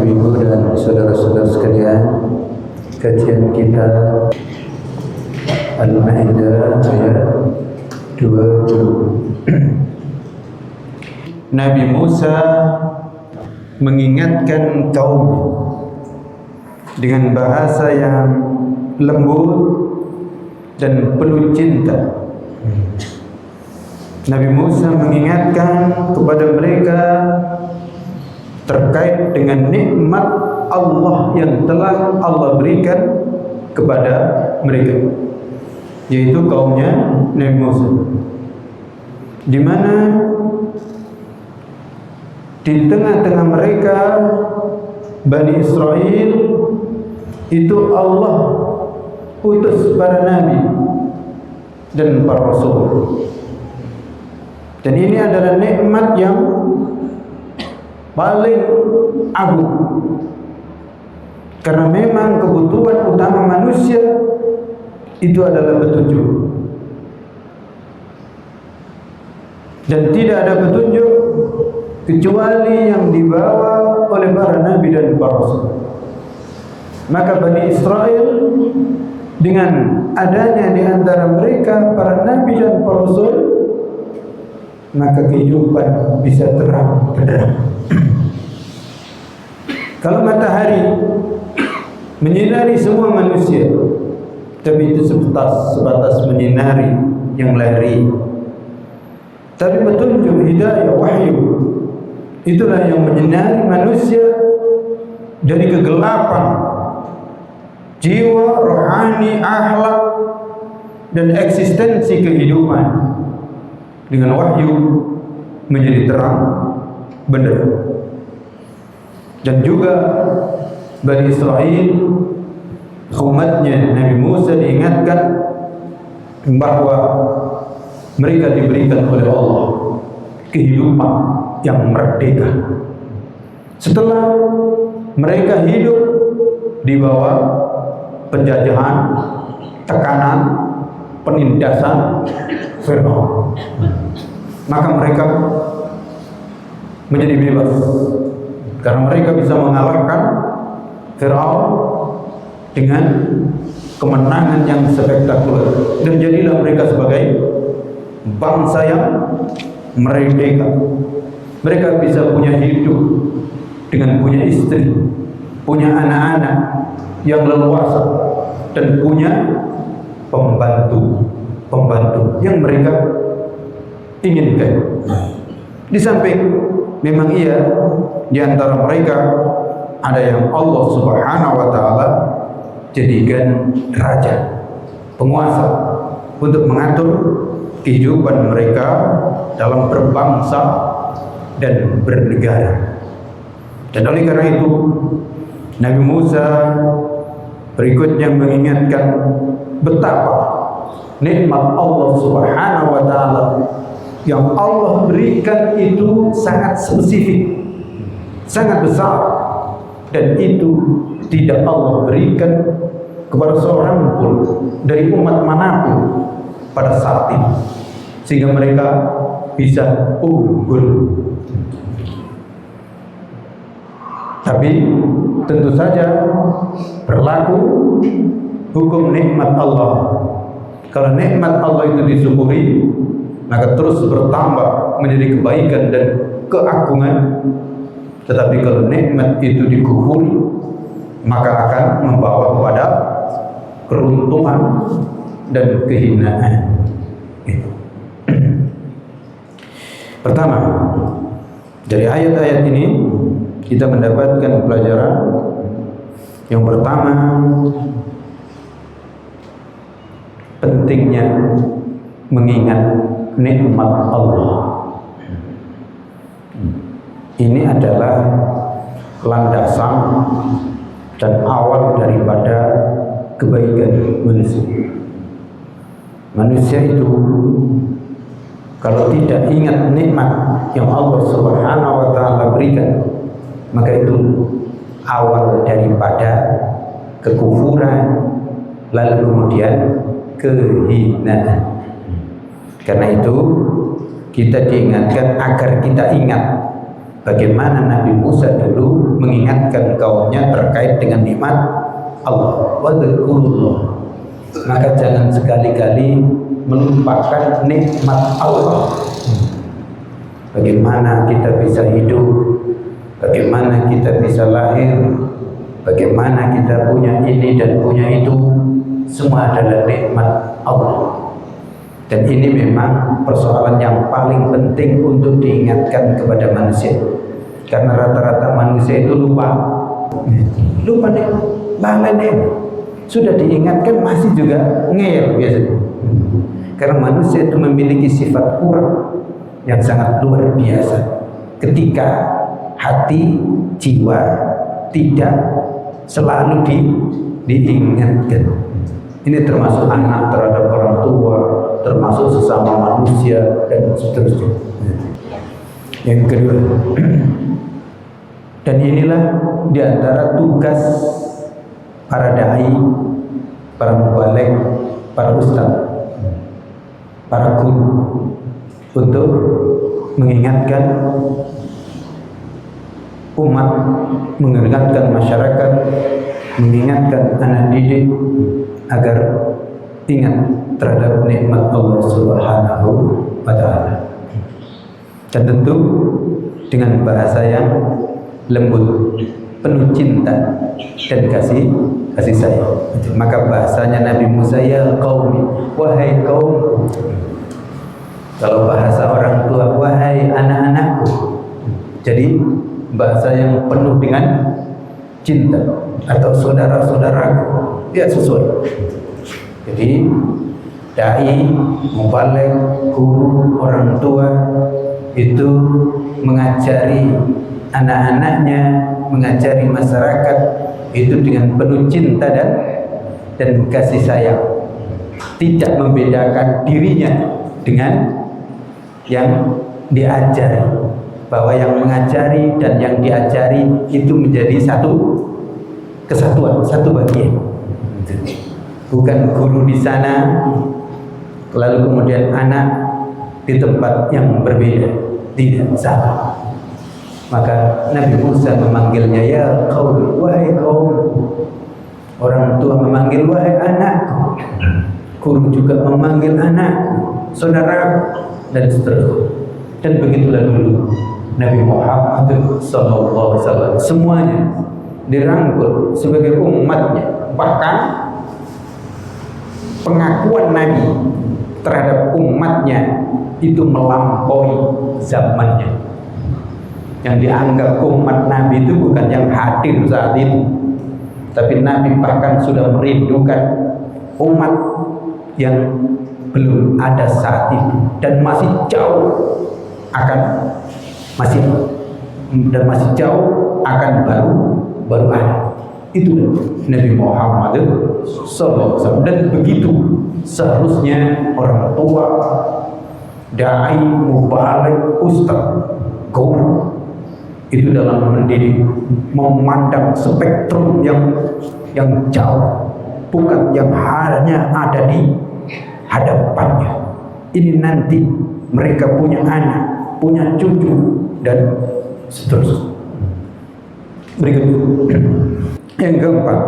Ibu dan saudara-saudara sekalian, kajian kita Al-Maidah ayat 20. Nabi Musa mengingatkan kaum dengan bahasa yang lembut dan penuh cinta. Nabi Musa mengingatkan kepada mereka terkait dengan nikmat Allah yang telah Allah berikan kepada mereka, yaitu kaumnya Nabi Musa, di mana di tengah-tengah mereka Bani Israel itu Allah utus para nabi dan para rasul. Dan ini adalah nikmat yang paling agung, karena memang kebutuhan utama manusia itu adalah petunjuk, dan tidak ada petunjuk kecuali yang dibawa oleh para nabi dan para rasul. Maka Bani Israel dengan adanya di antara mereka para nabi dan para rasul, maka kehidupan bisa terang benderang. Kalau matahari menyinari semua manusia, tapi itu sebatas menyinari yang lahir. Tapi petunjuk, hidayah, wahyu, itulah yang menyinari manusia dari kegelapan jiwa, rohani, akhlak, dan eksistensi kehidupan. Dengan wahyu menjadi terang benderang. Dan juga Bani Israel, umatnya Nabi Musa, diingatkan bahwa mereka diberikan oleh Allah kehidupan yang merdeka setelah mereka hidup di bawah penjajahan, tekanan, penindasan Fir'aun. Maka mereka menjadi bebas karena mereka bisa mengalahkan Fir'aun dengan kemenangan yang spektakuler, dan jadilah mereka sebagai bangsa yang merdeka. Mereka bisa punya hidup dengan punya istri, punya anak-anak yang leluasa, dan punya pembantu yang mereka inginkan. Di samping memang di antara mereka ada yang Allah Subhanahu wa taala jadikan raja, penguasa, untuk mengatur kehidupan mereka dalam berbangsa dan bernegara. Dan oleh karena itu Nabi Musa berikutnya mengingatkan betapa nikmat Allah Subhanahu wa taala yang Allah berikan itu sangat spesifik, sangat besar, dan itu tidak Allah berikan kepada seorang pun dari umat manapun pada saat ini, sehingga mereka bisa unggul. Tapi tentu saja berlaku hukum nikmat Allah. Kalau nikmat Allah itu disyukuri, maka terus bertambah menjadi kebaikan dan keagungan. Tetapi kalau nikmat itu dikufuri, maka akan membawa kepada keruntuhan dan kehinaan. Pertama, dari ayat-ayat ini kita mendapatkan pelajaran yang pertama, pentingnya mengingat nikmat Allah. Ini adalah landasan dan awal daripada kebaikan manusia. Manusia itu kalau tidak ingat nikmat yang Allah Subhanahu wa taala berikan, maka itu awal daripada kekufuran, lalu kemudian kehinaan. Karena itu kita diingatkan agar kita ingat bagaimana Nabi Musa dulu mengingatkan kaumnya terkait dengan nikmat Allah. Wadzukurullah. Maka jangan sekali-kali melupakan nikmat Allah. Bagaimana kita bisa hidup, bagaimana kita bisa lahir, bagaimana kita punya ini dan punya itu, semua adalah nikmat Allah. Dan ini memang persoalan yang paling penting untuk diingatkan kepada manusia. Karena rata-rata manusia itu lupa nikmat, lalai nikmat. Sudah diingatkan masih juga ngeyel biasanya. Karena manusia itu memiliki sifat kurang yang sangat luar biasa. Ketika hati, jiwa tidak selalu diingatkan. Ini termasuk anak terhadap orang tua, termasuk sesama manusia, dan seterusnya. Yang kedua, dan inilah diantara tugas para dai, para mubaligh, para ustaz, para guru untuk mengingatkan umat, mengingatkan masyarakat, mengingatkan anak didik agar ingat terhadap nikmat Allah Subhanahu wa Ta'ala. Dan tentu dengan bahasa yang lembut, penuh cinta dan kasih sayang. Maka bahasanya Nabi Musa, ya qaumi, wahai kaum. Kalau bahasa orang tua, wahai anak-anakku. Jadi bahasa yang penuh dengan cinta, atau saudara-saudaraku, ya sesuai. Jadi dai, mubaligh, guru, orang tua itu mengajari anak-anaknya, mengajari masyarakat itu dengan penuh cinta dan kasih sayang. Tidak membedakan dirinya dengan yang diajari, bahwa yang mengajari dan yang diajari itu menjadi satu kesatuan, satu bagian. Bukan guru di sana lalu kemudian anak di tempat yang berbeda, tidak sama. Maka Nabi Musa memanggilnya, ya qaum, wahai kaum. Orang tua memanggil wahai anakku, guru juga memanggil anak, saudara, dan seterusnya. Dan begitulah dulu Nabi Muhammad SAW, semuanya dirangkul sebagai umatnya. Bahkan pengakuan Nabi terhadap umatnya itu melampaui zamannya. Yang dianggap umat Nabi itu bukan yang hadir saat itu, tapi Nabi bahkan sudah merindukan umat yang belum ada saat itu dan masih jauh akan baru ada. Itu Nabi Muhammad SAW. Dan begitu seharusnya orang tua, dai, mubaligh, ustaz, guru itu dalam mendidik memandang spektrum yang jauh, bukan yang hanya ada di hadapannya. Ini nanti mereka punya anak, punya cucu, dan seterusnya. Berikutnya, yang keempat,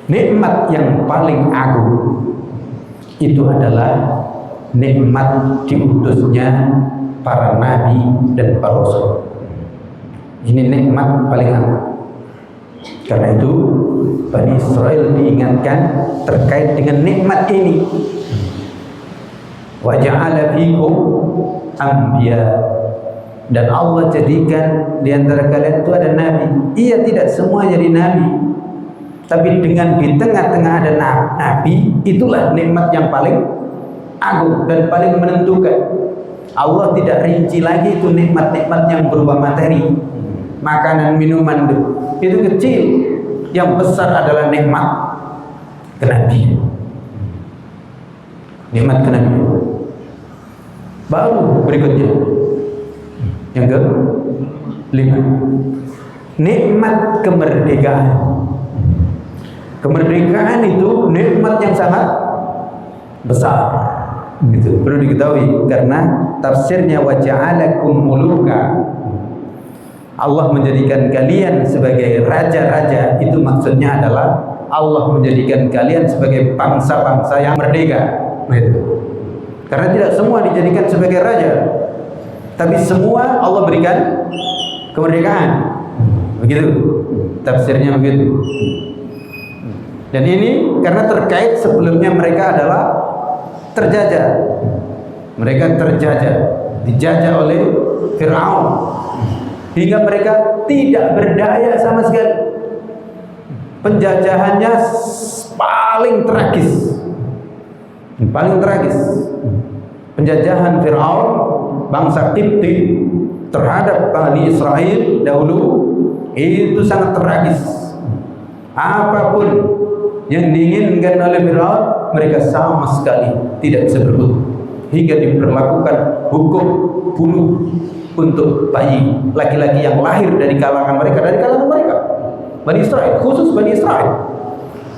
nikmat yang paling agung itu adalah nikmat diutusnya para nabi dan para rasul. Ini nikmat paling agung. Karena itu Bani Israel diingatkan terkait dengan nikmat ini. Wa ja'ala fikum anbiya, dan Allah jadikan di antara kalian itu ada nabi. Iya, tidak semua jadi nabi, tapi dengan di tengah-tengah ada nabi, itulah nikmat yang paling agung dan paling menentukan. Allah tidak rinci lagi itu nikmat-nikmat yang berupa materi, makanan, minuman, itu kecil. Yang besar adalah nikmat kenabian. Nikmat kenabian. Baru berikutnya yang ke-5, nikmat kemerdekaan. Kemerdekaan itu nikmat yang sangat besar. Gitu. Perlu diketahui karena tafsirnya wa ja'alakum muluka, Allah menjadikan kalian sebagai raja-raja, itu maksudnya adalah Allah menjadikan kalian sebagai bangsa-bangsa yang merdeka. Karena tidak semua dijadikan sebagai raja, tapi semua Allah berikan kemerdekaan. Begitu tafsirnya, begitu. Dan ini karena terkait sebelumnya mereka adalah terjajah. Mereka terjajah, dijajah oleh Fir'aun, hingga mereka tidak berdaya sama sekali. Penjajahannya paling tragis. Paling tragis. Penjajahan Fir'aun, bangsa Qibti terhadap Bani Israel dahulu itu sangat tragis. Apapun yang diinginkan oleh Fir'aun, mereka sama sekali tidak bisa berbuat. Hingga diberlakukan hukum bunuh untuk bayi laki-laki yang lahir dari kalangan mereka, Bani Israel, khusus Bani Israel.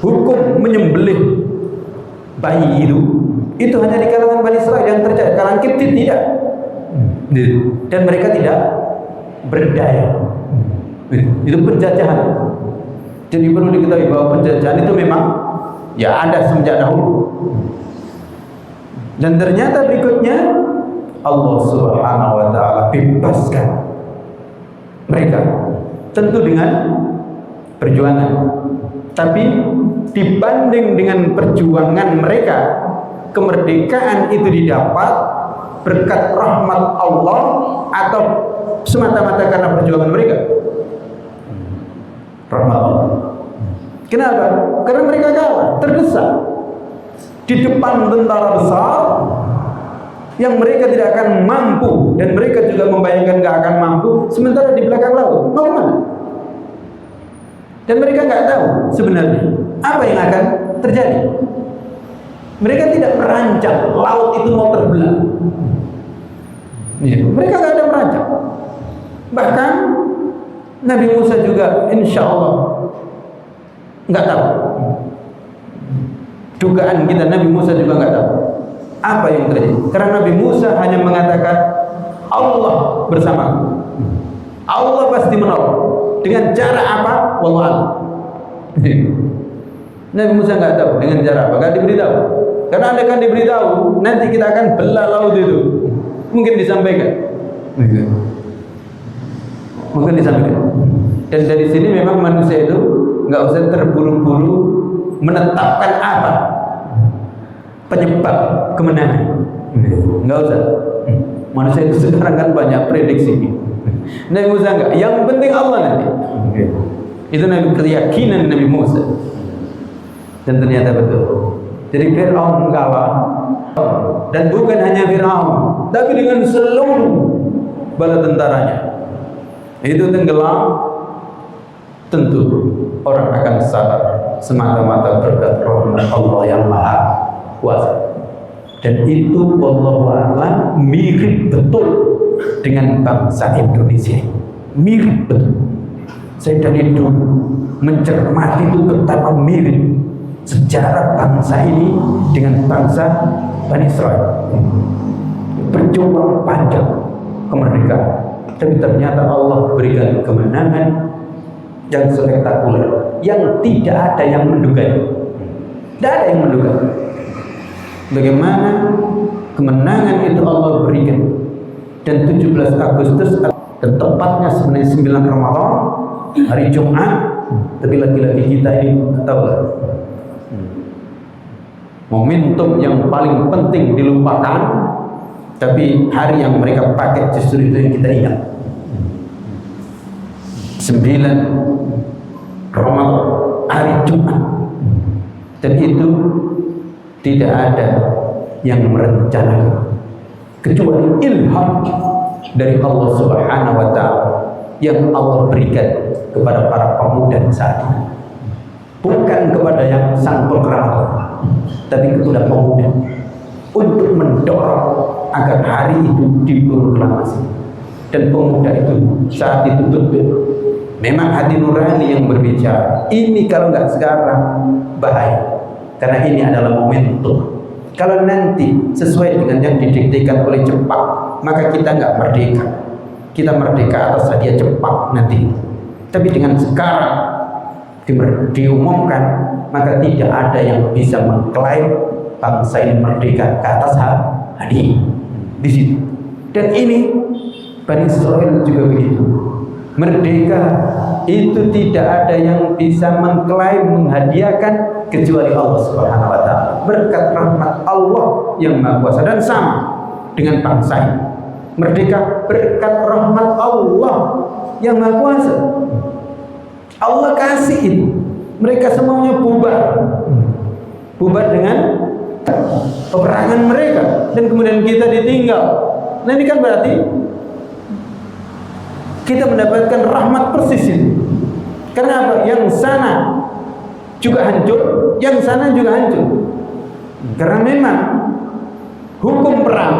Hukum menyembelih bayi itu hanya di kalangan Bani Israel yang terjadi, kalangan Qibti tidak. Dan mereka tidak berdaya. Itu penjajahan. Jadi perlu diketahui bahwa penjajahan itu memang ya ada semenjak dahulu. Dan ternyata berikutnya Allah Subhanahu wa taala bebaskan mereka, tentu dengan perjuangan. Tapi dibanding dengan perjuangan mereka, kemerdekaan itu didapat berkat rahmat Allah atau semata-mata karena perjuangan mereka? Rahmat Allah. Kenapa? Karena mereka kalah, terdesak di depan tentara besar yang mereka tidak akan mampu, dan mereka juga membayangkan gak akan mampu, sementara di belakang laut mau kemana? Dan mereka nggak tahu sebenarnya apa yang akan terjadi. Mereka tidak merancang laut itu mau terbelah. Mereka nggak ada merancang. Bahkan Nabi Musa juga insya Allah nggak tahu. Dugaan kita Nabi Musa juga nggak tahu apa yang terjadi. Karena Nabi Musa hanya mengatakan Allah bersamaku. Allah pasti menolong. Dengan cara apa? Wallah. Nabi Musa nggak tahu dengan cara apa, nggak diberitahu. Karena anda kan diberitahu, nanti kita akan belah laut itu. Mungkin disampaikan. Mungkin disampaikan. Dan dari sini memang manusia itu nggak usah terburu-buru menetapkan apa penyebab kemenangan. Nggak usah. Manusia itu sekarang kan banyak prediksi. Nabi Musa enggak, yang penting Allah nanti. Itu keyakinan Nabi Musa. Dan ternyata betul. Jadi Fir'aun kalah, dan bukan hanya Fir'aun, tapi dengan seluruh bala tentaranya. Itu tenggelam. Tentu orang akan sadar semata-mata berkat rahmat Allah yang Maha Kuasa. Dan itu wallahu a'lam mirip betul dengan bangsa Indonesia. Mirip betul. Saya dari dulu mencermati itu betapa mirip sejarah bangsa ini dengan bangsa Bani Israel. Berjuang panjang kemerdekaan, tapi ternyata Allah berikan kemenangan yang spektakuler, yang tidak ada yang menduganya. Tidak ada yang menduga bagaimana kemenangan itu Allah berikan. Dan 17 Agustus dan tepatnya sebenarnya 9 Ramadan, hari Jumat, tapi laki-laki kita ini tahu lah, momentum yang paling penting dilupakan, tapi hari yang mereka pakai justru itu yang kita ingat. 9 Ramadan, hari Jumat. Dan itu tidak ada yang merencanakan kecuali ilham dari Allah Subhanahu wa taala yang Allah berikan kepada para pemuda saat ini. Bukan kepada yang sang proklamator, tapi kepada pemuda untuk mendorong agar hari itu diproklamasi. Dan pemuda itu saat itu betul memang hati nurani yang berbicara. Ini kalau nggak sekarang bahaya, karena ini adalah momentum. Kalau nanti sesuai dengan yang didiktekan oleh Jepang, maka kita nggak merdeka. kita merdeka atas hadiah Jepang nanti. Tapi dengan sekarang diumumkan, maka tidak ada yang bisa mengklaim bangsa ini merdeka ke atas hadiah di situ. Dan ini Bani Israil juga begitu. Merdeka itu tidak ada yang bisa mengklaim menghadiahkan kecuali Allah Subhanahu wa taala. Berkat rahmat Allah yang Maha Kuasa, dan sama dengan bangsa ini. Merdeka berkat rahmat Allah yang Maha Kuasa. Allah kasih itu. Mereka semuanya bubar dengan peperangan mereka, dan kemudian kita ditinggal. Nah, ini kan berarti kita mendapatkan rahmat persis itu. Karena apa? Yang sana juga hancur, yang sana juga hancur. Karena memang hukum perang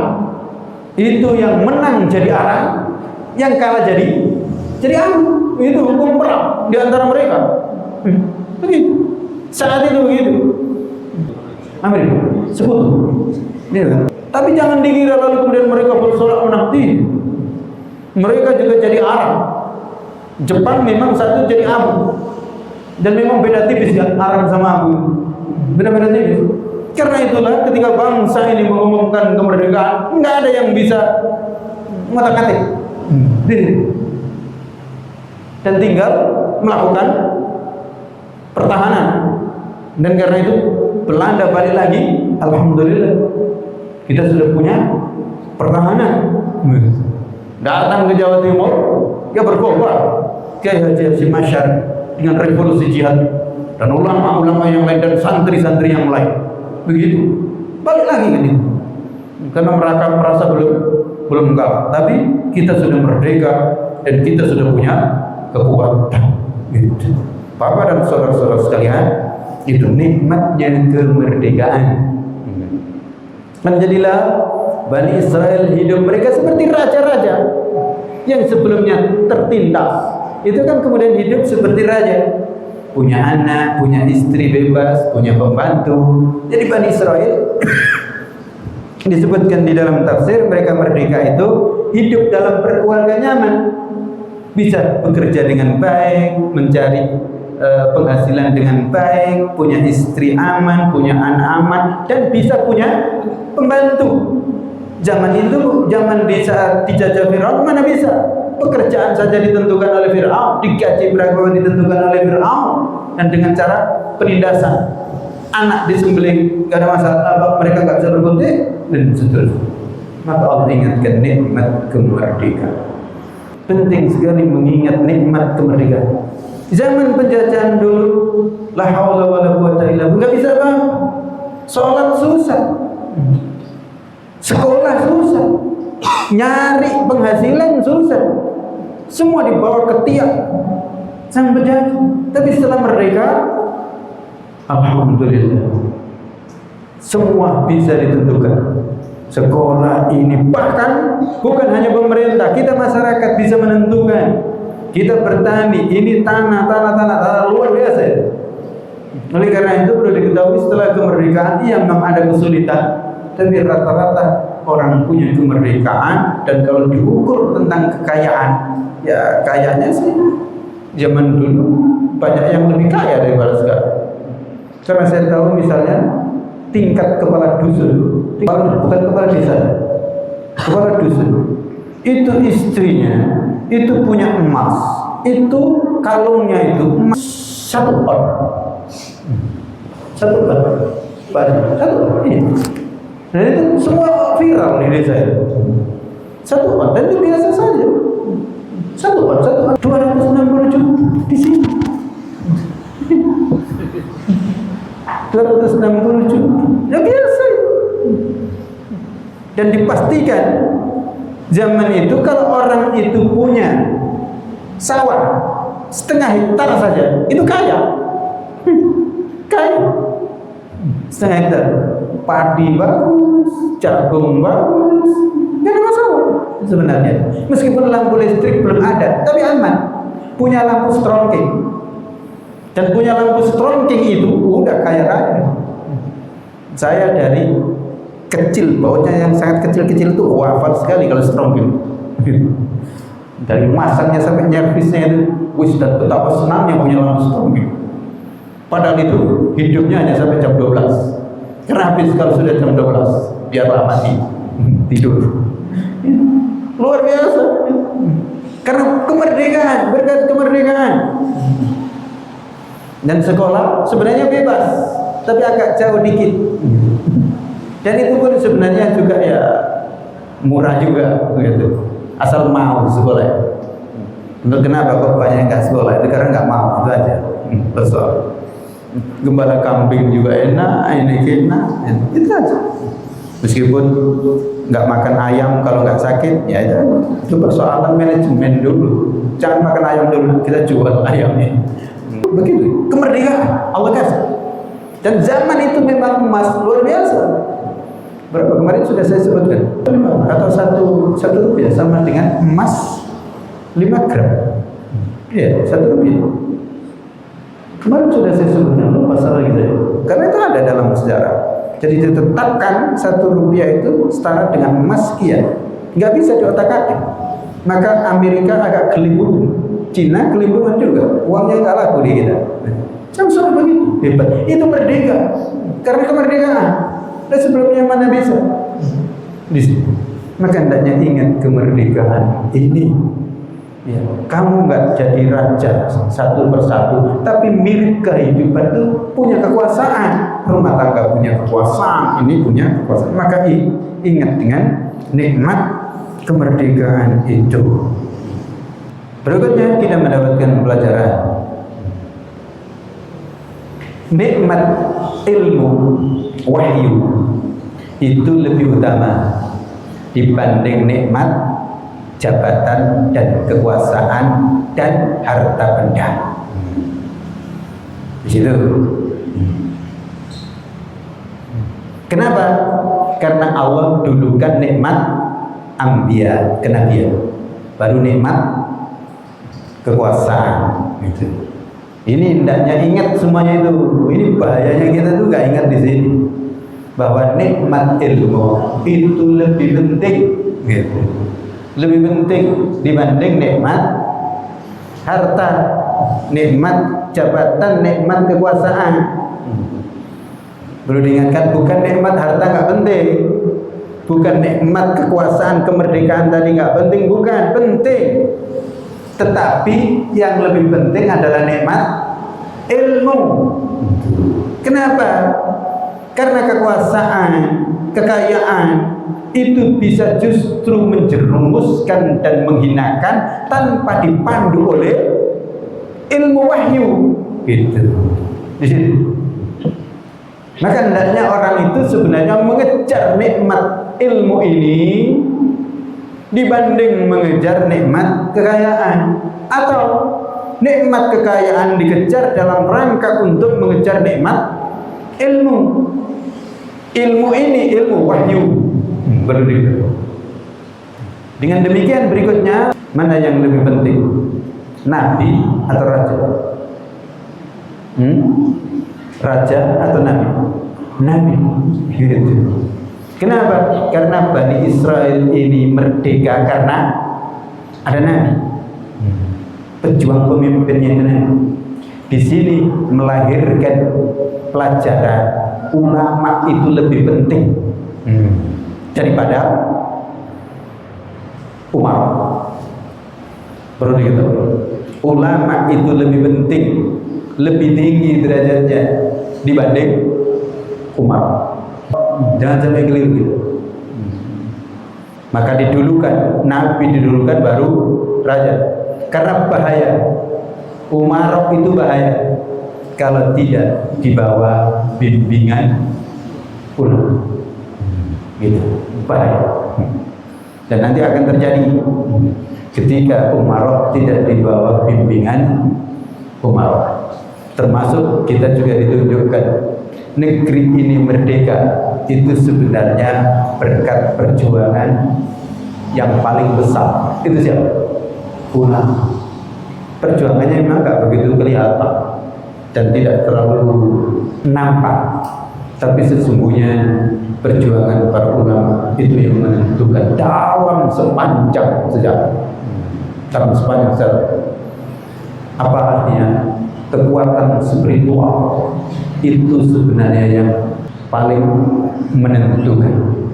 itu yang menang jadi arang, yang kalah jadi abu. Itu hukum perang di antara mereka. Begitu. Saat itu begitu. Amin. Sekutu. Tapi jangan dikira lalu kemudian mereka bersorak menanti. Mereka juga jadi arang. Jepang memang satu jadi abu, dan memang beda tipis kan arang sama abu. Beda-beda tipis. Karena itulah ketika bangsa ini mengumumkan kemerdekaan, nggak ada yang bisa ngotak-ngatik. Dan tinggal melakukan pertahanan. Dan karena itu Belanda balik lagi, alhamdulillah kita sudah punya pertahanan. Datang ke Jawa Timur, ya berkobar Kiai Haji Hasyim Asy'ari dengan revolusi jihad, dan ulama-ulama yang lain, dan santri-santri yang lain. Begitu, balik lagi kan itu. Karena mereka merasa belum kalah, tapi kita sudah merdeka dan kita sudah punya kekuatan. Gitu. Bapak dan saudara-saudara sekalian, itu nikmatnya kemerdekaan. Menjadilah Bani Israel hidup mereka seperti raja-raja yang sebelumnya tertindas. Itu kan kemudian hidup seperti raja, punya anak, punya istri bebas, punya pembantu. Jadi Bani Israel disebutkan di dalam tafsir, mereka merdeka itu hidup dalam berkeluarga nyaman, bisa bekerja dengan baik, mencari penghasilan dengan baik, punya istri aman, punya anak aman, dan bisa punya pembantu. Zaman itu, zaman di saat dijajah Firaun, mana bisa pekerjaan saja ditentukan oleh Firaun, digaji berapa ditentukan oleh Firaun, dan dengan cara penindasan, anak disembelih gak ada masalah, mereka gak bisa berkutik, dan seterusnya. Maka Allah ingatkan nikmat kemerdekaan. Penting sekali mengingat nikmat kemerdekaan. Zaman penjajahan dulu, la haula wala quwata illa billah, enggak bisa bang. Sholat susah, sekolah susah, nyari penghasilan susah, semua dibawa ke tiang sang penjajah. Tapi setelah merdeka, alhamdulillah, semua bisa ditentukan. Sekolah ini, bahkan bukan hanya pemerintah, kita masyarakat bisa menentukan. Kita bertani, ini tanah luar biasa ya. Oleh karena itu perlu diketahui, setelah kemerdekaan yang memang ada kesulitan, tapi rata-rata orang punya kemerdekaan. Dan kalau diukur tentang kekayaan, ya kayaknya sih zaman dulu banyak yang lebih kaya daripada sekarang. Karena saya tahu misalnya tingkat kepala dusun, bukan kepala desa, kepala dusun, itu istrinya itu punya emas, itu kalungnya itu emas 1 on, 1 on, banyak 1 on ini. Dan itu semua viral di desa itu. 1 on, dan itu biasa saja. 1 on, 260 juta di sini. 260 juta, ya biasa. Dan dipastikan zaman itu kalau orang itu punya sawah 1/2 hektar saja, itu kaya. Kaya 1/2 hektar, padi bagus, jagung bagus, gak ada masalah sebenarnya. Meskipun lampu listrik belum ada, tapi aman. Punya lampu strongking, dan punya lampu strongking itu udah kaya raya. Saya dari kecil, baunya yang sangat kecil-kecil itu hafal sekali kalau strongking. Dari masaknya sampai nyervisnya itu, wis, dan betapa senangnya punya Armstrong. Padahal itu hidupnya hanya sampai jam 12. Karena habis kalau sudah jam 12, biarlah mati, tidur. Luar biasa. Karena kemerdekaan, berkat kemerdekaan. Dan sekolah sebenarnya bebas, tapi agak jauh dikit. Dan itu pun sebenarnya juga ya murah juga, gitu. Asal mau sekolah. Untuk kenapa kok banyak nggak sekolah? Itu karena nggak mau, itu aja. Persoalan. Gembala kambing juga enak, ini enak, itu aja. Meskipun nggak makan ayam kalau nggak sakit, ya itu persoalan manajemen dulu. Jangan makan ayam dulu, kita jual ayamnya. Begitu, kemerdekaan Allah kasih. Dan zaman itu memang emas luar biasa. Berapa kemarin sudah saya sebutkan? Atau satu rupiah sama dengan emas 5 gram. Iya, 1 rupiah. Kemarin sudah saya sebutkan, lupa salah lagi saya. Karena itu ada dalam sejarah. Jadi ditetapkan 1 rupiah itu setara dengan emas sekian. Nggak bisa diotak-atik. Maka Amerika agak kelimbungan, Cina kelimbungan juga. Uangnya nggak laku di kita. Sampai begitu hebat. Itu merdeka karena kemerdekaan. Dan sebelumnya mana bisa? Di sini. Maka hendaknya ingat kemerdekaan ini. Ya, kamu nggak jadi raja satu persatu, tapi milik kehidupan itu punya kekuasaan. Rumah tangga punya kekuasaan, ini punya kekuasaan. Maka ingat dengan nikmat kemerdekaan itu. Berikutnya kita mendapatkan pelajaran nikmat ilmu wahyu itu lebih utama dibanding nikmat jabatan dan kekuasaan dan harta benda. Di situ. Kenapa? Karena Allah dulukan nikmat anbiya, kenabian, baru nikmat kekuasaan. Gitu. Ini hendaknya ingat semuanya itu. Ini bahayanya kita tuh gak ingat di sini bahwa nikmat ilmu itu lebih penting, gitu. Lebih penting dibanding nikmat harta, nikmat jabatan, nikmat kekuasaan. Perlu diingatkan, bukan nikmat harta nggak penting, bukan nikmat kekuasaan, kemerdekaan tadi nggak penting, bukan, penting. Tetapi yang lebih penting adalah nikmat ilmu. Kenapa? Karena kekuasaan, kekayaan itu bisa justru menjerumuskan dan menghinakan tanpa dipandu oleh ilmu wahyu. Gitu. Di sini. Maka hendaknya orang itu sebenarnya mengejar nikmat ilmu ini dibanding mengejar nikmat kekayaan, atau nikmat kekayaan dikejar dalam rangka untuk mengejar nikmat ilmu. Ilmu ini ilmu wahyu. Dengan demikian berikutnya, mana yang lebih penting? Nabi atau raja? Raja atau nabi? Nabi. Gitu. Kenapa? Karena Bani Israel ini merdeka karena ada nabi. Pejuang pemimpinnya itu nabi. Di sini melahirkan pelajaran ulama itu lebih penting daripada Umar. Perlu diketahui, ulama itu lebih penting, lebih tinggi derajatnya dibanding Umar. Jangan sampai keliru gitu. Maka didulukan, Nabi didulukan baru raja. Karena bahaya. Umar itu bahaya kalau tidak dibawa bimbingan ulama. Gitu, bahaya. Dan nanti akan terjadi ketika Umar tidak dibawa bimbingan Umar. Termasuk kita juga ditunjukkan negeri ini merdeka itu sebenarnya berkat perjuangan yang paling besar. Itu siapa? Ulama. Perjuangannya memang gak begitu kelihatan dan tidak terlalu nampak, tapi sesungguhnya perjuangan para ulama itu yang menentukan dalam sepanjang sejarah. dalam sepanjang sejarah. Apa artinya? Kekuatan spiritual itu sebenarnya yang paling menentukan.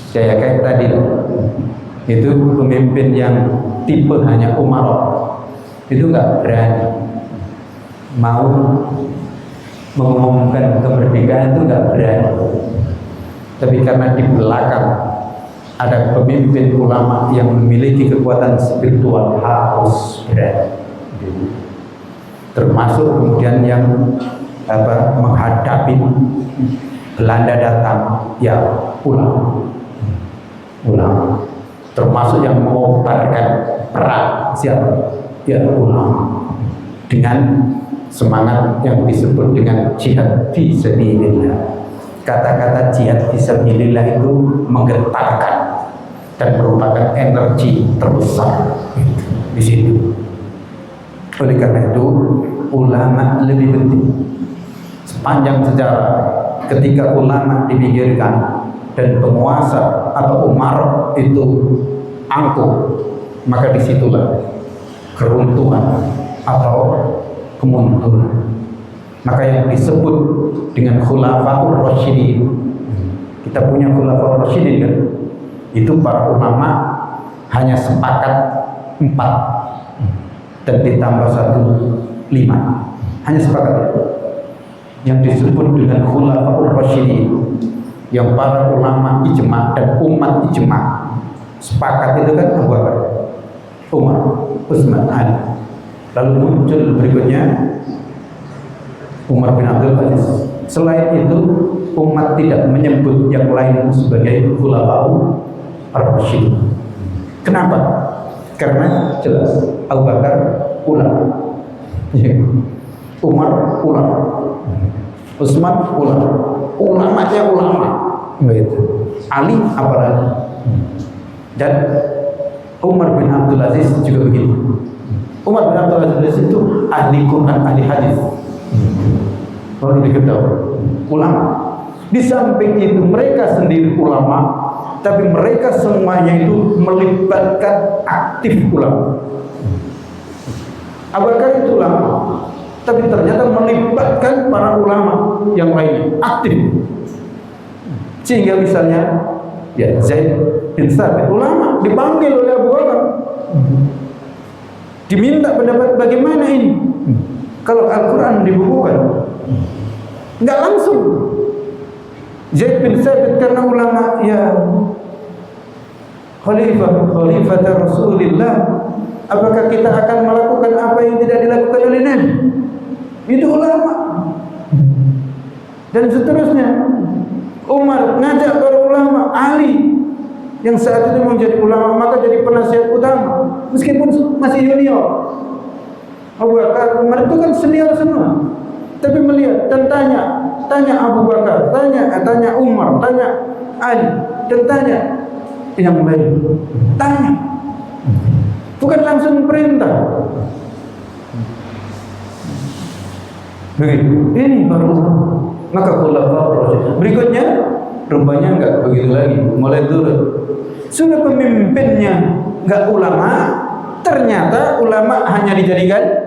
Saya kayak tadi itu pemimpin yang tipe hanya umarok itu nggak berani mau mengumumkan kemerdekaan, itu nggak berani. Tapi karena di belakang ada pemimpin ulama yang memiliki kekuatan spiritual, harus berani. Termasuk kemudian yang menghadapi Belanda datang, ya ulama. Termasuk yang mengobarkan perang, siapa? Ya ulama. Dengan semangat yang disebut dengan jihad fi sabilillah. Kata-kata jihad fi sabilillah itu menggetarkan dan merupakan energi terbesar di situ. Oleh karena itu, ulama lebih penting. Sepanjang sejarah, ketika ulama dipinggirkan dan penguasa atau umar itu angkuh, maka disitulah keruntuhan atau kemunduran. Maka yang disebut dengan khulafaur rasyidin, kita punya khulafaur rasyidin kan? Itu para ulama hanya sepakat 4 dan ditambah 1 5, hanya sepakat itu. Yang disebut dengan khulafaur rasyidin, yang para ulama ijma dan umat ijma sepakat itu kan Abu Bakar, Umar, Utsman, Ali. Lalu muncul berikutnya Umar bin Abdul Aziz. Selain itu umat tidak menyebut yang lain sebagai khulafaur ar-rasyidin. Kenapa? Karena jelas Abu Bakar ulama, Umar ulama, Utsman ulama, ulamanya ulama, begitu. Ali apalagi, dan Umar bin Abdul Aziz juga begitu. Umar bin Abdul Aziz itu ahli Quran, ahli hadis, perlu diketahui, ulama. Di samping itu mereka sendiri ulama, tapi mereka semuanya itu melibatkan aktif ulama. Abu Bakar itu ulama, tapi ternyata melibatkan para ulama yang lainnya aktif. Sehingga misalnya ya Zaid bin Thabit ulama dipanggil oleh Abu Bakar, diminta pendapat bagaimana ini kalau Al-Quran dibukukan. Enggak langsung. Zaid bin Thabit karena ulama, ya Khalifah Rasulullah, apakah kita akan melakukan apa yang tidak dilakukan oleh Nabi? Itu ulama. Dan seterusnya. Umar ngajak para ulama, Ali yang saat itu menjadi ulama maka jadi penasihat utama meskipun masih junior. Abu Bakar, Umar itu kan senior semua, tapi melihat dan tanya Abu Bakar, tanya Umar, tanya Ali, dan tanya yang lain, tanya, bukan langsung perintah. Begitu. Ini baru maka khulafaur rasyidin. Berikutnya rupanya enggak begitu lagi, mulai turun. Sudah pemimpinnya enggak ulama, ternyata ulama hanya dijadikan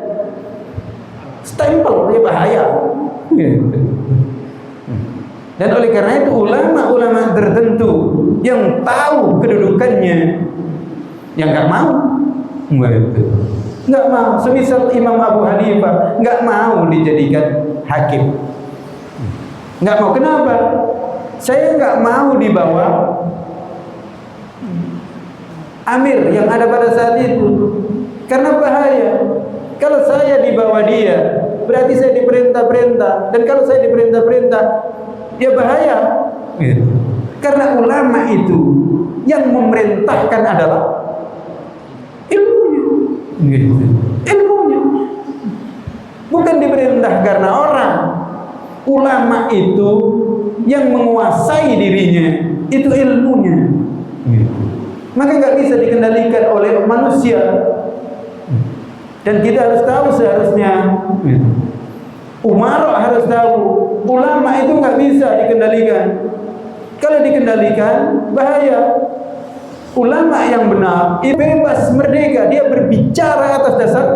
stempel, ya bahaya. Dan oleh karena itu ulama-ulama tertentu yang tahu kedudukannya yang enggak mau. Enggak mau. Semisal Imam Abu Hanifah enggak mau dijadikan hakim. Enggak mau. Kenapa? Saya enggak mau dibawa amir yang ada pada saat itu, karena bahaya. Kalau saya dibawa dia, berarti saya diperintah-perintah, dan kalau saya diperintah-perintah, ya bahaya. Karena ulama itu yang memerintahkan adalah ilmunya, bukan diperintah karena orang. Ulama itu yang menguasai dirinya, itu ilmunya. Maka nggak bisa dikendalikan oleh manusia. Dan kita harus tahu seharusnya, umarok harus tahu, ulama itu nggak bisa dikendalikan. Kalau dikendalikan bahaya. Ulama yang benar bebas, merdeka, dia berbicara atas dasar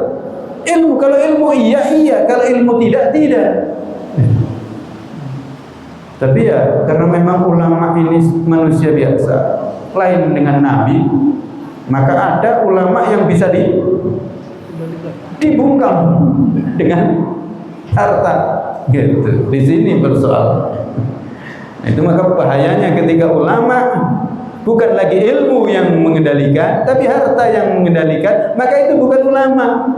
ilmu. Kalau ilmu iya, kalau ilmu tidak. Tapi ya karena memang ulama ini manusia biasa, lain dengan nabi, maka ada ulama yang bisa dibungkam dengan harta gitu. Di sini bersoal. Itu maka bahayanya ketika ulama bukan lagi ilmu yang mengendalikan, tapi harta yang mengendalikan, maka itu bukan ulama.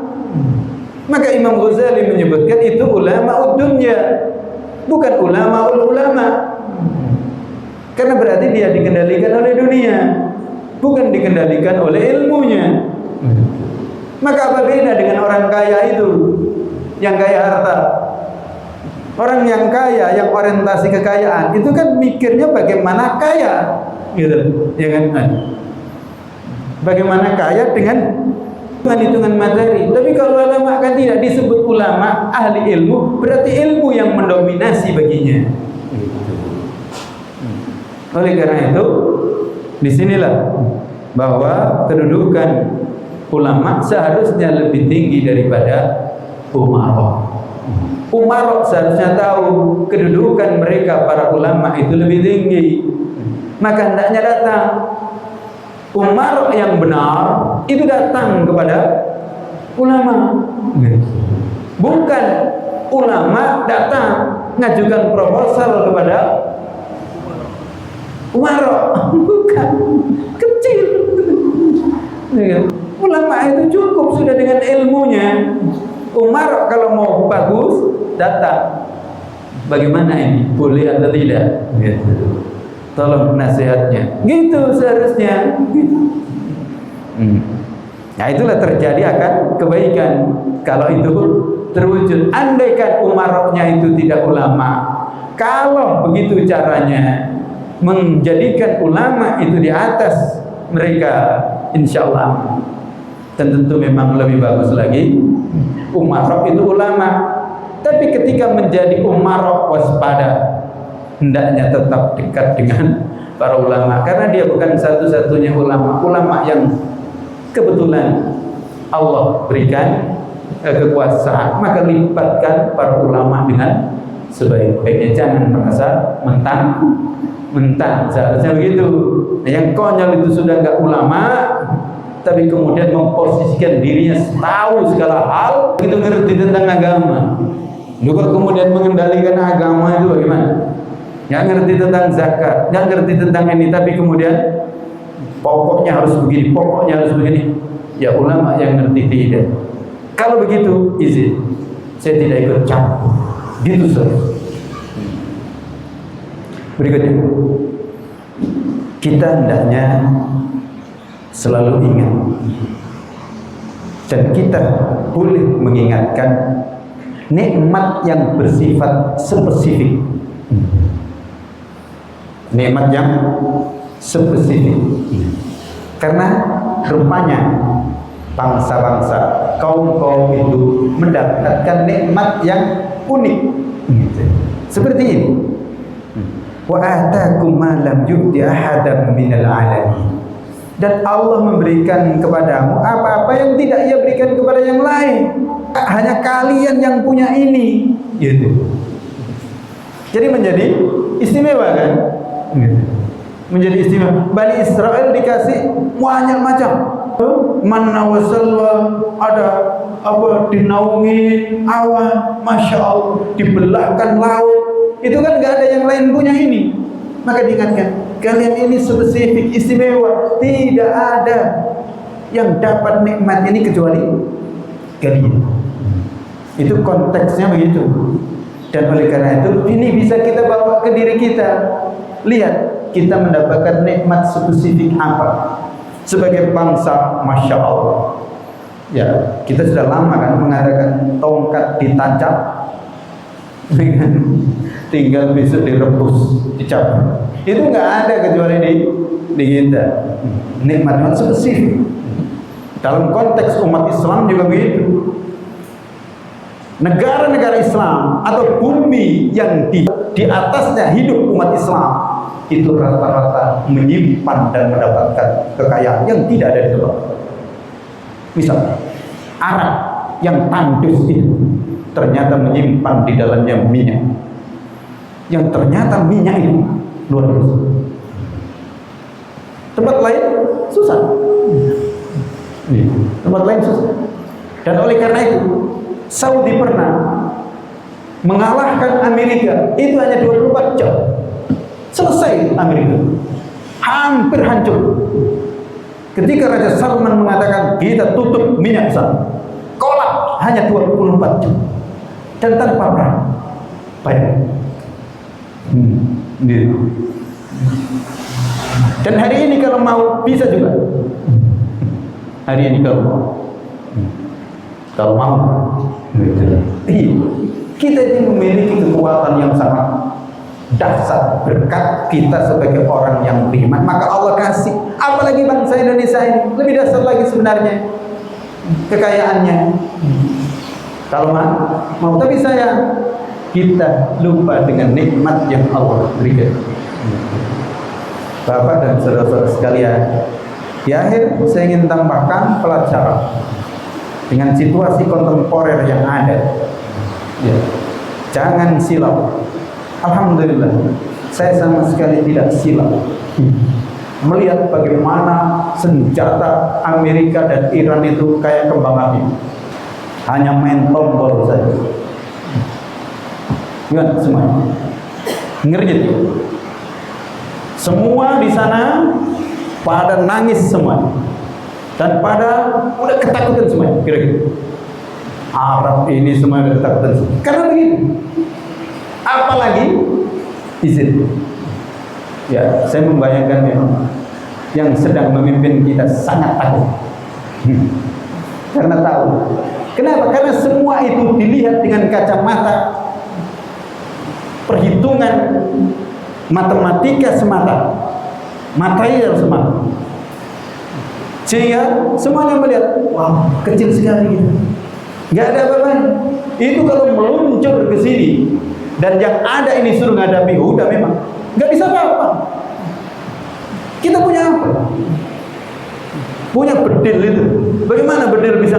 Maka Imam Ghazali menyebutkan itu ulama dunya, bukan ulama. Karena berarti dia dikendalikan oleh dunia, bukan dikendalikan oleh ilmunya. Maka apa beda dengan orang kaya itu, yang kaya harta? Orang yang kaya, yang orientasi kekayaan, itu kan mikirnya bagaimana kaya, gitu, ya kan? Bagaimana kaya dengan hitungan materi. Tapi kalau ulama kan tidak disebut ulama, ahli ilmu, berarti ilmu yang mendominasi baginya. Oleh karena itu, disinilah bahwa kedudukan ulama seharusnya lebih tinggi daripada umarok. Umarok seharusnya tahu kedudukan mereka para ulama itu lebih tinggi. Maka hendaknya datang umarok yang benar itu datang kepada ulama. Bukan ulama datang ngajukan proposal kepada umarok. Bukan, kecil. Ulama itu cukup sudah dengan ilmunya. Umar kalau mau bagus datang. Bagaimana ini? Boleh atau tidak? Gitu. Tolong nasihatnya. Gitu seharusnya. Nah itulah terjadi akan kebaikan kalau itu terwujud. Andaikan umaroknya itu tidak ulama, kalau begitu caranya menjadikan ulama itu di atas mereka, insya Allah, dan tentu memang lebih bagus lagi. Umarok itu ulama, tapi ketika menjadi umarok waspada, hendaknya tetap dekat dengan para ulama, karena dia bukan satu-satunya ulama yang kebetulan Allah berikan kekuasaan, maka libatkan para ulama dengan sebaik-baiknya. Jangan merasa mentang, seharusnya begitu. Yang konyol itu sudah enggak ulama, tapi kemudian memposisikan dirinya tahu segala hal, itu ngerti tentang agama. Juga kemudian mengendalikan agama itu bagaimana? Nggak ngerti tentang zakat, nggak ngerti tentang ini, tapi kemudian pokoknya harus begini, pokoknya harus begini. Ya ulama yang ngerti tidak. Kalau begitu izin, saya tidak ikut campur. Gitu saja. Berikutnya, kita hendaknya selalu ingat, dan kita boleh mengingatkan nikmat yang bersifat spesifik. Nikmat yang spesifik. Karena rupanya bangsa-bangsa, kaum-kaum itu mendapatkan nikmat yang unik. Seperti ini. Wa atakum ma lam yu'ti ahadan minal alamin. Dan Allah memberikan kepadamu apa-apa yang tidak Ia berikan kepada yang lain. Hanya kalian yang punya ini, gitu. Jadi menjadi istimewa kan? Gitu. Menjadi istimewa. Bani Israel dikasih banyak macam. Manna wa salwa, ada apa, dinaungi awan, masya Allah, dibelahkan laut. Itu kan nggak ada yang lain punya ini. Maka diingatkan, kalian ini spesifik, istimewa. Tidak ada yang dapat nikmat ini kecuali kalian. Itu konteksnya begitu. Dan oleh karena itu, ini bisa kita bawa ke diri kita. Lihat, kita mendapatkan nikmat spesifik apa sebagai bangsa, masya Allah. Ya, kita sudah lama kan mengadakan tongkat ditancap, tinggal besok direbus, dicabut. Itu nggak ada kecuali di kita. Nikmat spesifik. Dalam konteks umat Islam juga begitu. Negara-negara Islam atau bumi yang di atasnya hidup umat Islam itu rata-rata menyimpan dan mendapatkan kekayaan yang tidak ada di tempat. Misal Arab yang tandus itu ternyata menyimpan di dalamnya minyak, yang ternyata minyak itu luar biasa. Tempat lain susah. Tempat lain susah. Dan oleh karena itu Saudi pernah mengalahkan Amerika itu hanya 24 jam. Selesai Amerika. Hampir hancur. Ketika Raja Salman mengatakan kita tutup minyak sana, kolap hanya 24 jam. Dan tanpa perang. Bayang. Dan hari ini kalau mau bisa juga. Hari ini kalau mau. Kita ini memiliki kekuatan yang sangat dahsyat berkat kita sebagai orang yang beriman, maka Allah kasih. Apalagi bangsa Indonesia ini lebih dahsyat lagi sebenarnya kekayaannya. Kalau mau, tapi kita lupa dengan nikmat yang Allah berikan. Bapak dan saudara-saudara sekalian, di akhir saya ingin tambahkan pelajaran dengan situasi kontemporer yang ada. Ya. Jangan silau. Alhamdulillah, saya sama sekali tidak silau melihat bagaimana senjata Amerika dan Iran itu kayak kembang api, hanya main tombol saja. Lihat semuanya, ngeri. Semua di sana pada nangis semua dan pada udah ketakutan semua. Kira-kira Arab ini semua udah ketakutan semua. Karena begitu. Apalagi izin. Ya, saya membayangkan yang sedang memimpin kita sangat takut. Karena tahu. Kenapa? Karena semua itu dilihat dengan kacamata perhitungan matematika semata, material semata. Sehingga semuanya melihat, wah, kecil sekali gitu. Nggak ada apa-apanya. Itu kalau meluncur ke sini dan yang ada ini suruh ngadapi, udah memang nggak bisa apa-apa. Kita punya apa? Punya bedil itu. Bagaimana bedil bisa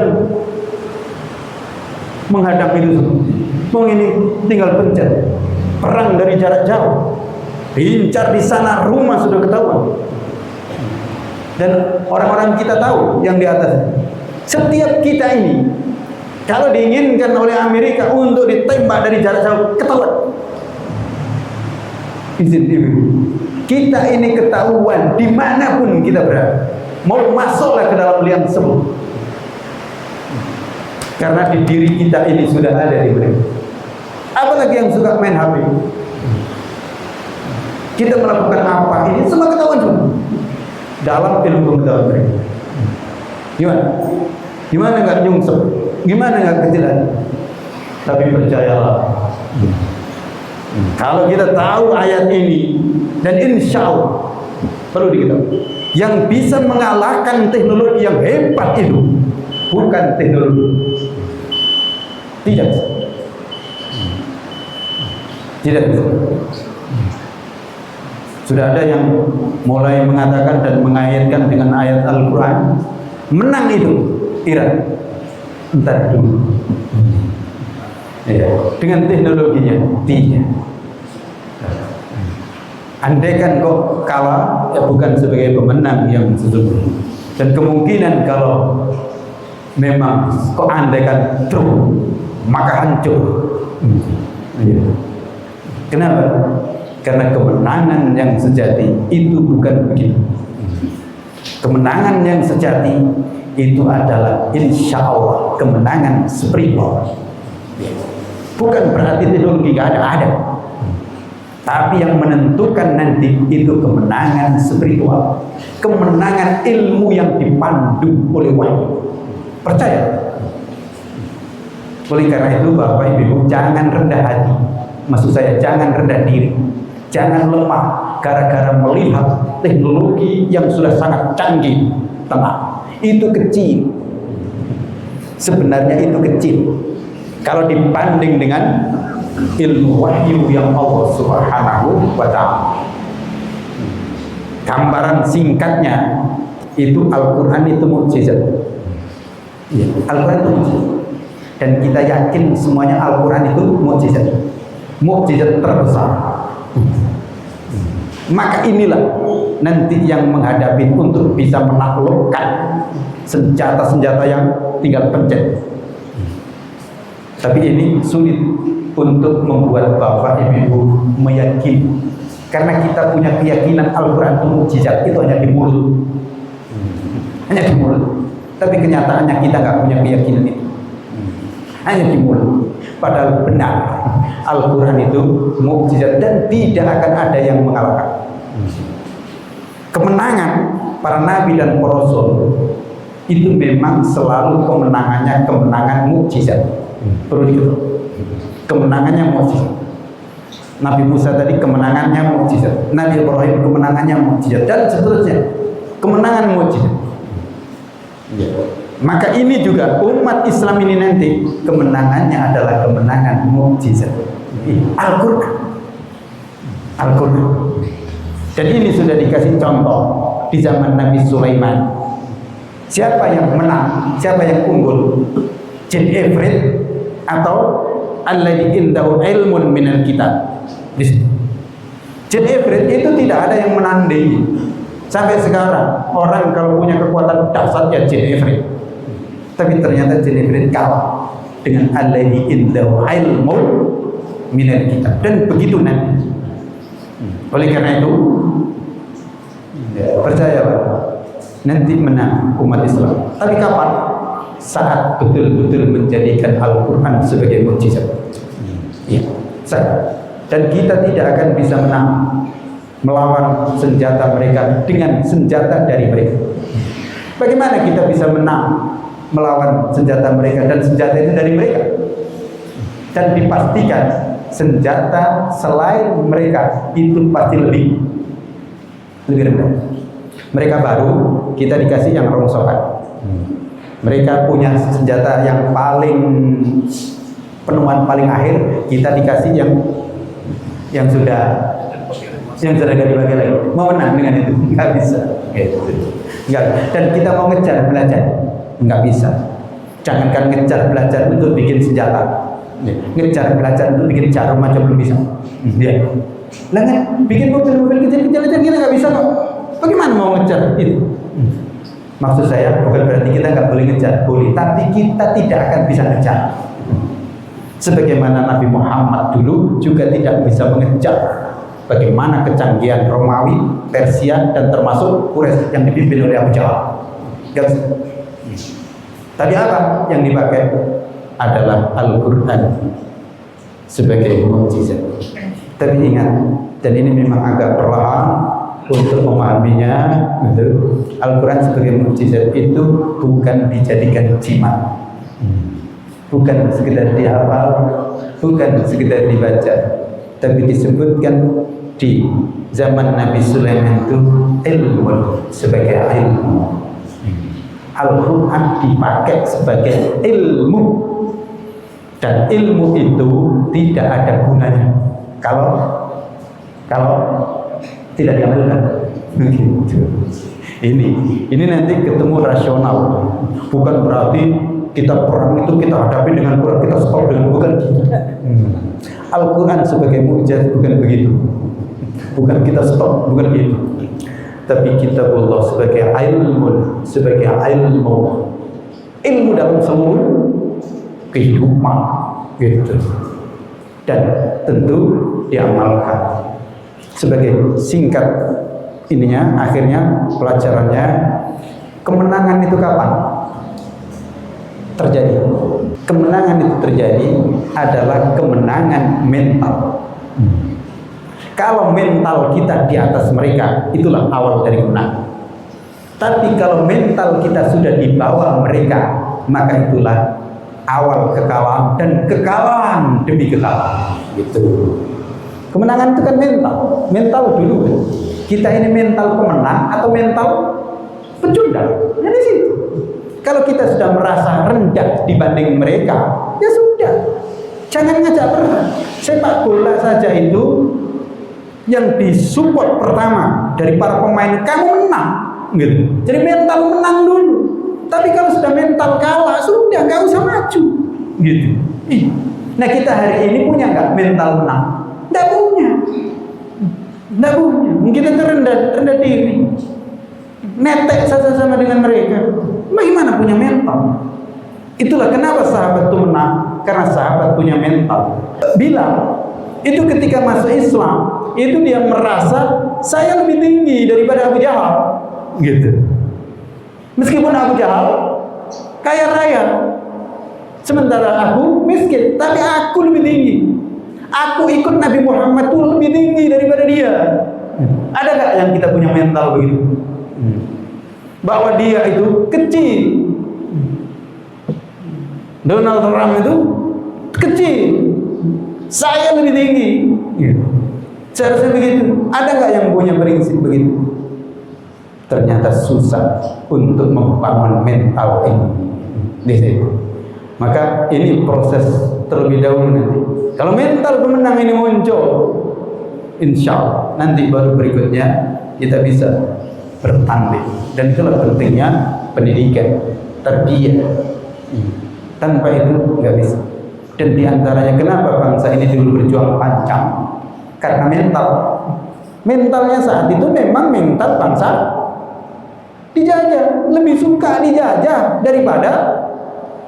menghadapi itu semua? Mau ini tinggal pencet. Perang dari jarak jauh. Diincar di sana, rumah sudah ketahuan. Dan orang-orang kita tahu yang di atas. Setiap kita ini kalau diinginkan oleh Amerika untuk ditembak dari jarak jauh, ketahuan. Izin ibu. Kita ini ketahuan dimanapun kita berada. Mau masuklah ke dalam liang semut. Karena di diri kita ini sudah ada di mereka. Apalagi yang suka main HP. Kita melakukan apa ini semua ketahuan semua. Dalam ilmu pengetahuan mereka. Gimana? Gimana nggak nyungsep? Gimana nggak kecilan? Tapi percayalah, kalau kita tahu ayat ini dan insya Allah perlu diketahui, yang bisa mengalahkan teknologi yang hebat itu bukan teknologi, tidak bisa. Sudah ada yang mulai mengatakan dan mengaitkan dengan ayat Al-Quran, menang itu Iran. Entar dulu. Ya, dengan teknologinya tidak. Andaikan kok kalah, ya bukan sebagai pemenang yang sesungguhnya. Dan kemungkinan kalau memang kok andaikan truk, maka hancur. Ya. Kenapa? Karena kemenangan yang sejati itu bukan begitu. Kemenangan yang sejati itu adalah insya Allah kemenangan spiritual. Bukan berarti teknologi gak ada. Tapi yang menentukan nanti itu kemenangan spiritual, kemenangan ilmu yang dipandu oleh wahyu. Percaya? Oleh karena itu Bapak Ibu jangan rendah hati. Maksud saya jangan rendah diri. Jangan lemah gara-gara melihat teknologi yang sudah sangat canggih. Tenang, itu kecil. Sebenarnya itu kecil kalau dibanding dengan ilmu wahyu yang Allah Subhanahu wa ta'ala. gambaran singkatnya itu Al-Quran itu mukjizat. Ya, Al-Quran itu mukjizat. Dan kita yakin semuanya Al-Quran itu mukjizat. Mukjizat terbesar. Maka inilah nanti yang menghadapi untuk bisa menaklukkan senjata-senjata yang tinggal pencet. Tapi ini sulit untuk membuat Bapak Ibu meyakini, karena kita punya keyakinan Al-Quran itu mukjizat, itu hanya di mulut, hanya di mulut. Tapi kenyataannya kita nggak punya keyakinan itu, hanya di mulut. Padahal benar Al-Quran itu mukjizat dan tidak akan ada yang mengalahkan. Kemenangan para nabi dan para rasul itu memang selalu kemenangannya kemenangan mukjizat. Perlu diketahui, kemenangannya mukjizat. Nabi Musa tadi kemenangannya mukjizat, Nabi Ibrahim kemenangannya mukjizat, dan seterusnya kemenangan mukjizat. Maka ini juga umat Islam ini nanti kemenangannya adalah kemenangan mukjizat. Al-Quran, Al-Quran. Dan ini sudah dikasih contoh di zaman Nabi Sulaiman. Siapa yang menang? Siapa yang unggul? Jin Ifrit atau alladzi indahu ilmun minal kitab? Jin Ifrit itu tidak ada yang menandingi. Sampai sekarang orang kalau punya kekuatan dahsyat ya Jin Ifrit. Tapi ternyata Jin Ifrit kalah dengan alladzi indahu ilmun minal kitab. Dan begitu nanti. Oleh karena itu percayalah nanti menang umat Islam. Tapi kapan? Saat betul-betul menjadikan Al-Quran sebagai mukjizat. Ya, dan kita tidak akan bisa menang melawan senjata mereka dengan senjata dari mereka. Bagaimana kita bisa menang melawan senjata mereka dan senjata itu dari mereka? Dan dipastikan senjata selain mereka itu pasti lebih rendah. Mereka baru, kita dikasih yang rongsokan. Mereka punya senjata yang paling penemuan paling akhir, kita dikasih yang sudah dipakai lagi. Mau menang dengan itu? Nggak bisa. Nggak. Dan kita mau ngejar belajar, nggak bisa. Jangankan ngejar belajar untuk bikin senjata. Ngejar belajar untuk bikin jarum aja belum bisa. Ya. Lah bikin mobil-mobil kecil-kecil aja kita nggak bisa kok. Bagaimana mau ngejar itu? Maksud saya bukan berarti kita nggak boleh ngejar, boleh. Tapi kita tidak akan bisa ngejar. Sebagaimana Nabi Muhammad dulu juga tidak bisa mengejar bagaimana kecanggihan Romawi, Persia, dan termasuk Quraisy yang dipimpin oleh Abu Jahal. Nggak bisa. Tadi apa yang dipakai? Adalah Al-Quran sebagai mukjizat. Tapi ingat, dan ini memang agak perlahan untuk memahaminya, Al-Quran sebagai mukjizat itu bukan dijadikan jimat, bukan sekedar dihafal, bukan sekedar dibaca, tapi disebutkan di zaman Nabi Sulaiman itu ilmu sebagai ilmu. Al-Quran dipakai sebagai ilmu. Dan ilmu itu tidak ada gunanya kalau tidak diamalkan. Ini nanti ketemu rasional. Bukan berarti kita perang itu kita hadapi dengan Quran, kita stop dengan bukan gitu. Al-Quran sebagai mukjizat bukan begitu. Bukan kita stop, bukan gitu. Tapi kitabullah sebagai ilmu, ilmu dalam seluruh kehidupan gitu, dan tentu diamalkan. Sebagai singkat ininya, akhirnya pelajarannya, kemenangan itu kapan terjadi? Kemenangan itu terjadi adalah kemenangan mental. Kalau mental kita di atas mereka, itulah awal dari kemenangan. Tapi kalau mental kita sudah di bawah mereka, maka itulah awal kekalahan dan kekalahan demi kekalahan. Gitu. Kemenangan itu kan mental dulu. Kita ini mental pemenang atau mental pecundang? Ya di situ. Kalau kita sudah merasa rendah dibanding mereka, ya sudah. Jangan ngajak perang. Sepak bola saja itu yang disupport pertama dari para pemain, kamu menang gitu. Jadi mental menang dulu. Tapi kalau sudah mental kalah, sudah nggak usah maju gitu. Nah, kita hari ini punya nggak mental menang? Nggak punya. Nggak punya. Kita rendah diri, netek saja sama dengan mereka. Bagaimana punya mental? Itulah kenapa sahabat itu menang, karena sahabat punya mental. Bilal itu ketika masuk Islam, itu dia merasa saya lebih tinggi daripada Abu Jahal, gitu. Meskipun Abu Jahal kaya raya, sementara aku miskin, tapi aku lebih tinggi. Aku ikut Nabi Muhammad itu lebih tinggi daripada dia. Ada gak yang kita punya mental begitu? Bahwa dia itu kecil. Donald Trump itu kecil, saya lebih tinggi. Seharusnya begitu. Ada gak yang punya prinsip begitu? Ternyata susah untuk membangun mental ini di situ. Maka ini proses terlebih dahulu nanti. Kalau mental pemenang ini muncul, insya Allah nanti baru berikutnya kita bisa bertanding. Dan itulah pentingnya pendidikan, tarbiyah. Tanpa itu nggak bisa. Dan diantaranya kenapa bangsa ini dulu berjuang panjang? Karena mentalnya saat itu memang mental bangsa dijajah, lebih suka dijajah daripada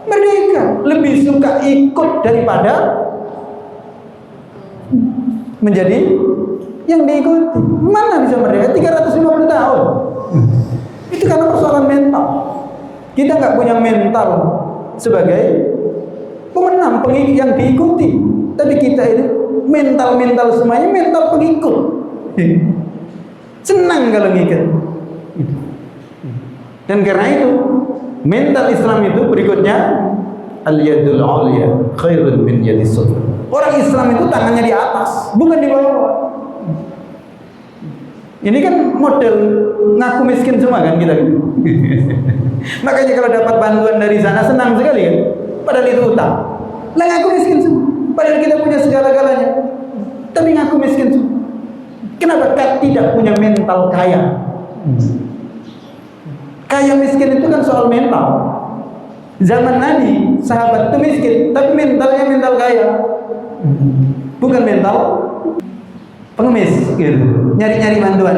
merdeka, lebih suka ikut daripada menjadi yang diikuti. Mana bisa merdeka 350 tahun? Itu karena persoalan mental. Kita nggak punya mental sebagai pemenang, pengikut yang diikuti. Tapi kita itu mental semuanya mental pengikut. Senang kalau ngikut. Dan karena itu mental Islam itu berikutnya al-yadul ulya khairun min yadis sufla. Orang Islam itu tangannya di atas, bukan di bawah. Ini kan model ngaku miskin semua kan kita gitu. Makanya kalau dapat bantuan dari sana senang sekali kan. Padahal itu utang. Lah ngaku miskin semua. Padahal kita punya segala-galanya. Tapi ngaku miskin semua. Kenapa? Tidak punya mental kaya. Kaya miskin itu kan soal mental. Zaman Nabi, sahabat itu miskin, tapi mentalnya mental kaya. Bukan mental pengemis gitu. Nyari-nyari bantuan.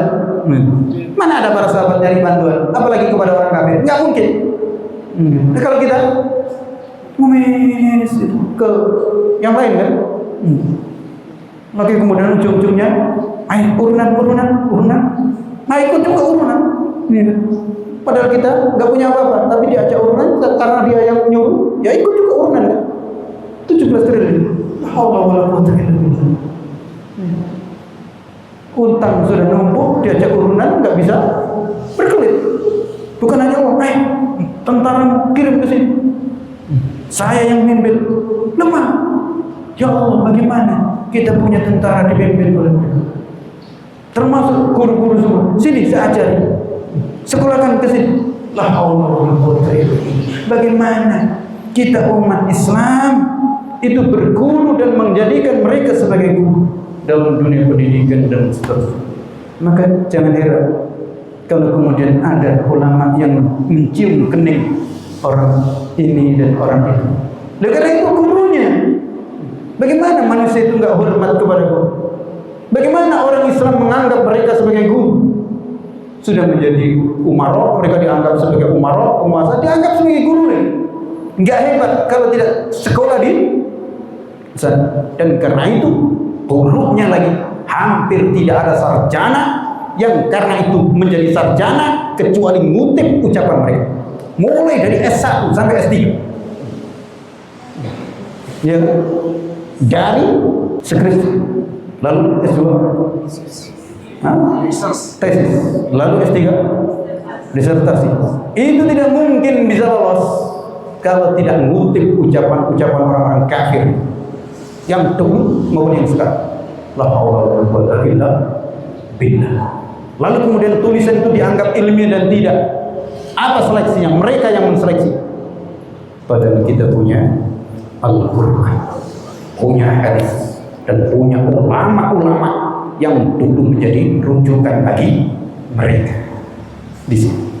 Mana ada para sahabat nyari bantuan, apalagi kepada orang kafir? Nggak mungkin. Nah, kalau kita mengemis itu ke yang lain kan, lagi kemudian ujung-ujungnya, ayo urunan, nah ikut juga urunan. Padahal kita nggak punya apa-apa, tapi diajak urunan karena dia yang nyuruh, ya ikut juga urunan kan. 17 triliun. Allah wala quwwata illa billah. Utang sudah numpuk, diajak urunan nggak bisa berkelit. Bukan hanya uang, tentara kirim ke sini, saya yang mimpin, lemah. Ya Allah, bagaimana kita punya tentara dipimpin oleh mereka? Termasuk guru-guru semua. Sini saya ajari, sekolahkan ke sini. La haula wala quwwata illa billah. Bagaimana kita umat Islam itu berguru dan menjadikan mereka sebagai guru dalam dunia pendidikan dan seterusnya. Maka jangan heran kalau kemudian ada ulama yang mencium kening orang ini dan orang itu. Karena itu gurunya. Bagaimana manusia itu nggak hormat kepada guru? Bagaimana orang Islam menganggap mereka sebagai guru? Sudah menjadi umaro, mereka dianggap sebagai umaro, penguasa, dianggap sebagai guru nih. Nggak hebat kalau tidak sekolah di sana. Dan karena itu buruknya lagi, hampir tidak ada sarjana yang karena itu menjadi sarjana kecuali ngutip ucapan mereka. Mulai dari S1 sampai S3. Ya, dari skripsi, lalu S2, tesis, lalu S3, disertasi. Itu tidak mungkin bisa lolos kalau tidak ngutip ucapan-ucapan orang-orang kafir yang dulu maupun yang sekarang. La haula wala quwwata illa billah. Lalu kemudian tulisan itu dianggap ilmiah dan tidak. Apa seleksinya? Mereka yang menseleksi. Padahal kita punya Al-Quran, punya hadis, dan punya ulama-ulama yang dulu menjadi rujukan bagi mereka. Di sini.